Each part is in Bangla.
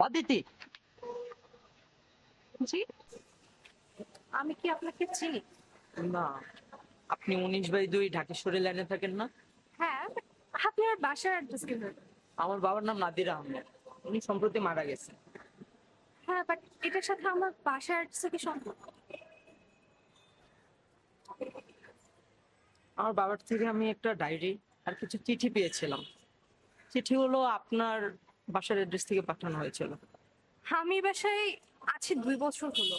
অদিতি, জি, আমি কি আপনাকে চিনি? না, আপনি 19/2 ঢাকেশ্বরী লাইনে থাকেন না? হ্যাঁ, আপনার বাসার অ্যাড্রেস কি হবে? আমার বাবার নাম নাদির আহমেদ, উনি সম্প্রতি মারা গেছেন। হ্যাঁ, বাট এটার সাথে আমার বাসার অ্যাড্রেসে কি সম্পর্ক? আমার বাবার থেকে আমি একটা ডায়েরি আর কিছু চিঠি পেয়েছিলাম। চিঠিগুলো আপনার বাসার অ্যাড্রেস থেকে পাঠানো হয়েছিল। আমি এই বাসায় আছি 2 বছর হলো।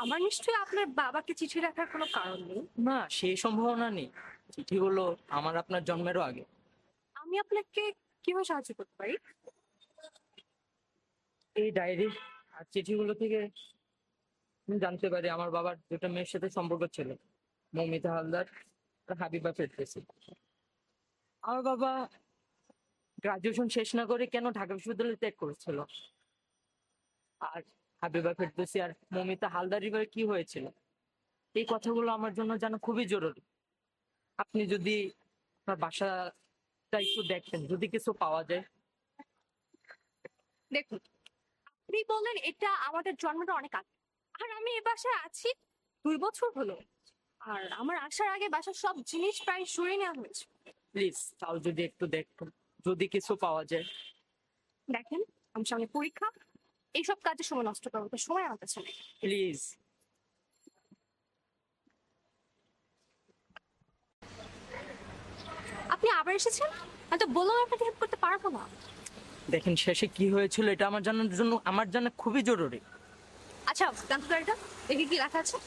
আমার নিশ্চয়ই আপনার বাবাকে চিঠি রাখার কোনো কারণ নেই। না, সেই সম্ভাবনা নেই। চিঠিগুলো আমার আপনার জন্মেরও আগে। আমি আপনাকে কিভাবে সাহায্য করতে পারি? এই ডায়েরি আর চিঠিগুলো থেকে আমি জানতে পারি আমার বাবার দুটো মেয়ের সাথে সম্পর্ক ছিল, মৌমিতা হালদার আর হাবিবা ফেরদৌসী। আমার বাবা গ্রাজুয়েশন শেষ না করে কেন ঢাকা বিশ্ববিদ্যালয় ত্যাগ করেছিল, আর হাবিবা ফেরদৌসী আর মৌমিতা হালদারের এবার কি হয়েছিল, এই কথাগুলো আমার জন্য জানা খুবই জরুরি। আপনি যদি আপনার বাসাটা একটু দেখতেন, যদি কিছু পাওয়া যায়। দেখুন, আপনি বললেন এটা আমাদের জন্মটা অনেক আগে, আর আমি এ বাসায় আছি 2 বছর হলো। আর আমার আসার আগে বাসার সব জিনিস প্রায় সরিয়ে নেওয়া হয়েছে। প্লিজ তাও যদি একটু দেখতেন, যদি কিছু পাওয়া যায়। দেখেন, আমার সামনে পরীক্ষা, এইসব কাজে সময় নষ্ট করার মতো সময় আমার কাছে নেই। প্লিজ। আপনি আবার এসেছেন, আমি তো বললাম আপনাকে হেল্প করতে পারবো না। দেখেন, শেষে কি হয়েছিল এটা আমার জানার জন্য, আমার জানা খুবই জরুরি। আচ্ছা, গ্রন্থকারীটা দেখি কি লেখা আছে।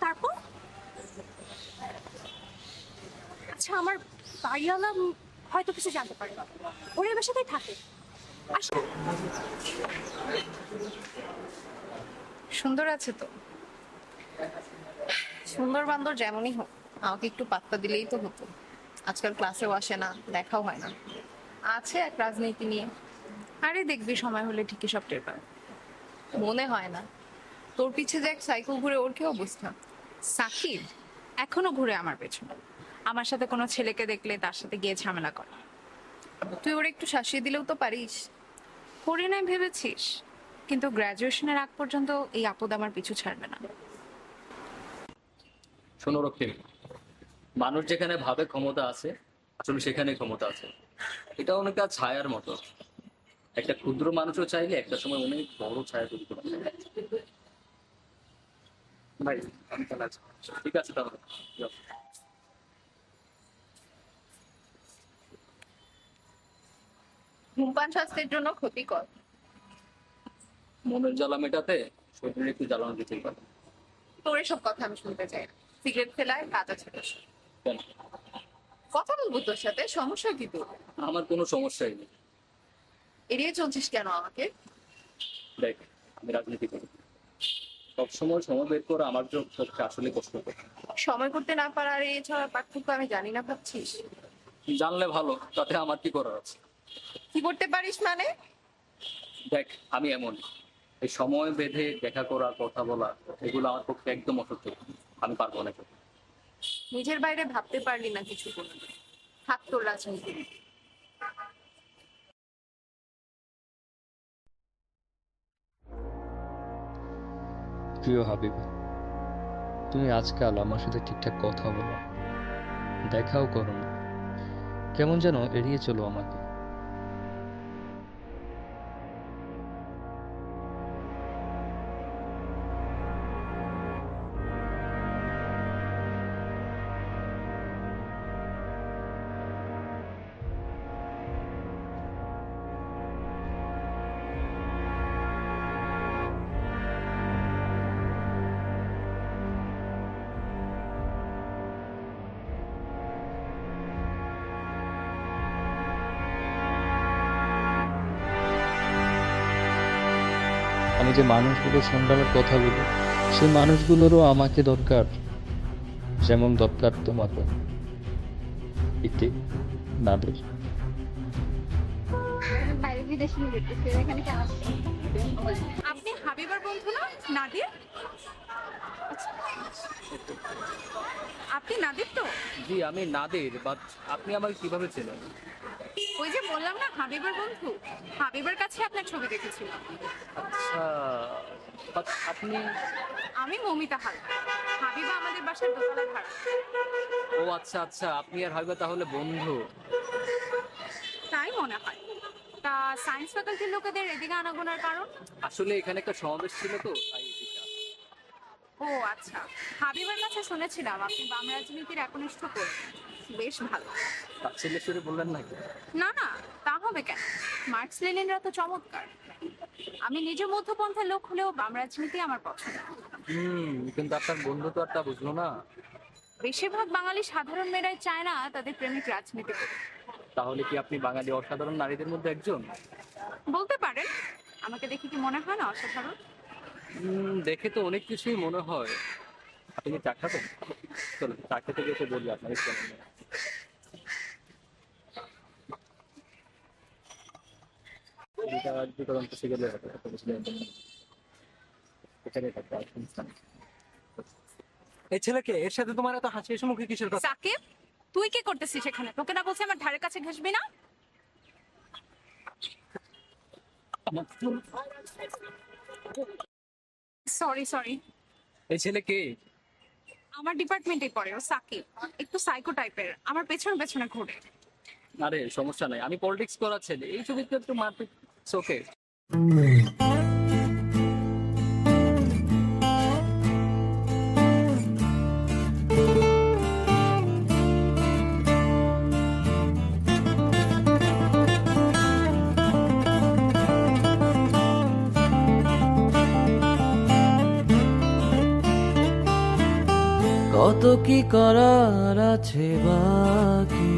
তারপর আচ্ছা, আমার বাড়িওয়ালা হয়তো কিছু জানতে পারে, ওর এই বাসাতেই থাকে। আসলে সুন্দর আছে তো। সুন্দর বান্দর যেমনই হোক, আমাকে একটু পাত্তা দিলেই তো হতো। আজকাল ক্লাসেও আসে না, দেখাও হয় না। আছে এক রাজনীতি নিয়ে। আরে দেখবি সময় হলে ঠিকই সব টের পাবে। মনে হয় না তোর পিছে যে এক সাইকেল ঘুরে ওর কি অবস্থা? সাকিব এখনো ঘুরে আমার পেছনে, আমার সাথে কোনো ছেলেকে দেখলে তার সাথে গিয়ে ঝামেলা করে। তুই ওর একটু শাসিয়ে দিলেও তো পারিস। করি নাই ভেবেছিস, কিন্তু গ্রাজুয়েশনের আগ পর্যন্ত এই আপদ আমার পিছু ছাড়বে না। শোনো রক্তিম, মানুষ যেখানে ভাবে ক্ষমতা আছে, আসলে সেখানে ক্ষমতা আছে। এটা অনেকটা ছায়ার মতো। একটা ক্ষুদ্র মানুষও চাইলে একটা সময় অনেক বড় ছায়া তৈরি করতে পারে। ভাই, আমি তাহলে আছি। ঠিক আছে তাহলে যাও। ধূমপান স্বাস্থ্যের জন্য ক্ষতিকর। মনের জ্বালা মেটাতে শরীরে একটু জ্বালানো দিতেই পারে। তোর এসব কথা আমি শুনতে চাই না। সিগারেট ফেলায় কাজ আছে তোর। কেন? কথা বলবো তোর সাথে, সমস্যা কি তোর? আমার কোনো সমস্যাই নেই। এড়িয়ে চলছিস কেন আমাকে? দেখ, আমি রাজনীতি করি। সবসময় সময় বের করে আমার পক্ষে আসলে কষ্ট করে। সময় করতে না পারার এছাড়া পার্থক্য আমি জানি না ভাবছিস? জানলে ভালো, তাতে আমার কি করার আছে? কি করতে পারিস মানে? দেখ, আমি এমন এই সময় বেঁধে দেখা করা, কথা বলা, এগুলো আমার পক্ষে একদম অসহ্য। আমি পারবো না। নিজের বাইরে ভাবতে পারলি না কিছু করে। থাক তোর রাজনীতি। প্রিয় হাবিবা, তুমি আজকাল আমার সাথে ঠিকঠাক কথা বলো না, দেখাও করো না, কেমন যেন এড়িয়ে চলো আমাকে। আমি যে মানুষগুলোর সংগ্রামের কথা বলি, সেই মানুষগুলোরও আমাকে দরকার, যেমন দরকার তোমাকে। ইতি, নাদের। বাইরে বিদেশি নিয়ে যেতেছি, এখানে কেন আসছে? আপনি হাবিবার বন্ধু না, নাদির? আচ্ছা। আপনি নাদির তো? জি আমি নাদের, বাট আপনি আমাকে কিভাবে চেনেন? ওই যে বললাম না হাবিবার বন্ধু, হাবিবার কাছে আপনার ছবি দেখেছিলাম। আচ্ছা, but আপনি? আমি মমিতা হালদার, হাবিবা আমাদের বাসার দোতলায় ভাড়া। ও আচ্ছা আচ্ছা, আপনি আর হাবিবা তাহলে বন্ধু। তাই মনে হয়। তা সায়েন্স ফ্যাকাল্টির লোকেদের এদিকে আনাগোনার কারণ? আসলে এখানে একটা সমাবেশ ছিল তো, তাই এদিকে আসা। ও আচ্ছা, হাবিবার কাছে শুনেছিলাম আপনি বাম রাজনীতির একনিষ্ঠ কর্মী। বেশ ভালো। তাচ্ছিল্যের সুরে বললেন নাকি? না না, তা হবে কেন? মার্কস লেনিনরা তো চমৎকার। আমি নিজে মধ্যপন্থার লোক হলেও বাম রাজনীতি আমার পছন্দ। কিন্তু আপনার বন্ধু তো আর তা বুঝলো না। বেশিরভাগ বাঙালি সাধারণ মেয়েরাই চায় না তাদের প্রেমিক রাজনীতি করুক। তাহলে কি আপনি বাঙালি অসাধারণ নারীদের মধ্যে একজন? বলতে পারেন। আমাকে দেখে কি মনে হয় না অসাধারণ? দেখে তো অনেক কিছুই মনে হয়। আপনি কি চা খাবেন? চলুন চা খেতে যেতে বলি আপনাকে কেমন লাগে। দুটো রঙ তো গেলে হবে, এত বেশি দেরি করবেন না। এখানে থাকবে, আর সমস্যা নেই। এই ছেলেকে, এর সাথে তোমার এত হাসি হাসি মুখে কিসের কথা? সাকিব, তুই কি করতেছিস এখানে? তোকে না বলছি আমার ধারে কাছে ঘেসবি না? Sorry sorry. এই ছেলে কে? আমার ডিপার্টমেন্টে পড়ে, ও সাকিব। একটু সাইকো টাইপের, আমার পেছনে পেছনে ঘুরে। আরে সমস্যা নাই, আমি পলিটিক্স করার ছেলে, এই ছবিতে একটু মারপিট ওকে। কত কি করার আছে বাকি,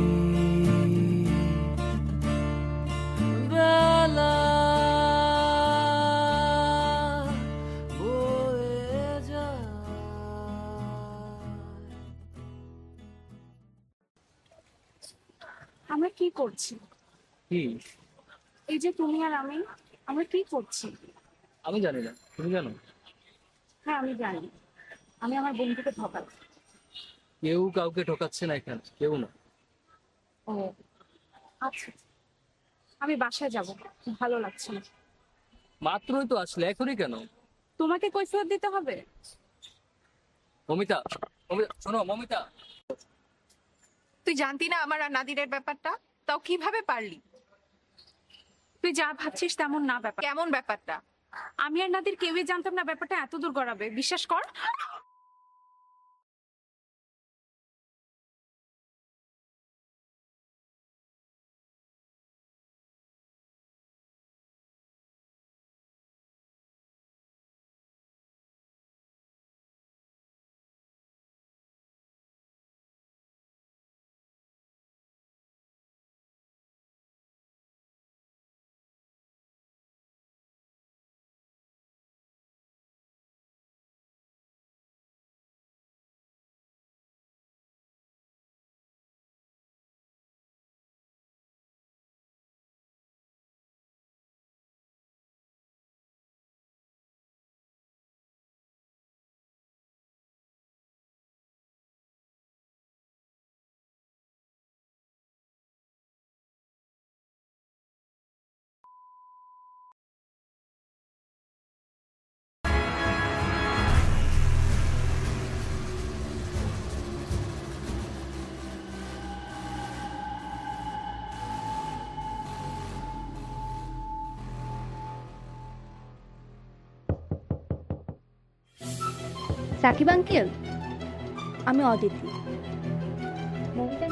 বেলা বয়ে যায়। আমরা কি করছি? কি? এই যে তুমি আর আমি, আমরা কি করছি? আমি জানি না, তুমি জানো? হ্যাঁ আমি জানি, আমি আমার বন্ধুকে ঠকাচ্ছি। কেউ কাউকে ঠকাচ্ছে না এখানে, কেউ না। ও আচ্ছা, আমি বাসায় যাব, ভালো লাগছে না। মাত্রই তো আসলে, এখনই কেন? তোমাকে কৈফিয়ত দিতে হবে? মমিতা, মমিতা শোনো মমিতা। তুই জানতি না আমার আর নাদিরের ব্যাপারটা? তাও কিভাবে পারলি? তুই যা ভাবছিস তেমন না ব্যাপার। কেমন ব্যাপারটা? আমি আর নাদির কেউই জানতাম না ব্যাপারটা এত দূর গড়াবে, বিশ্বাস কর। সাকিব আঙ্কেল, আমি অদিতি। মমিতা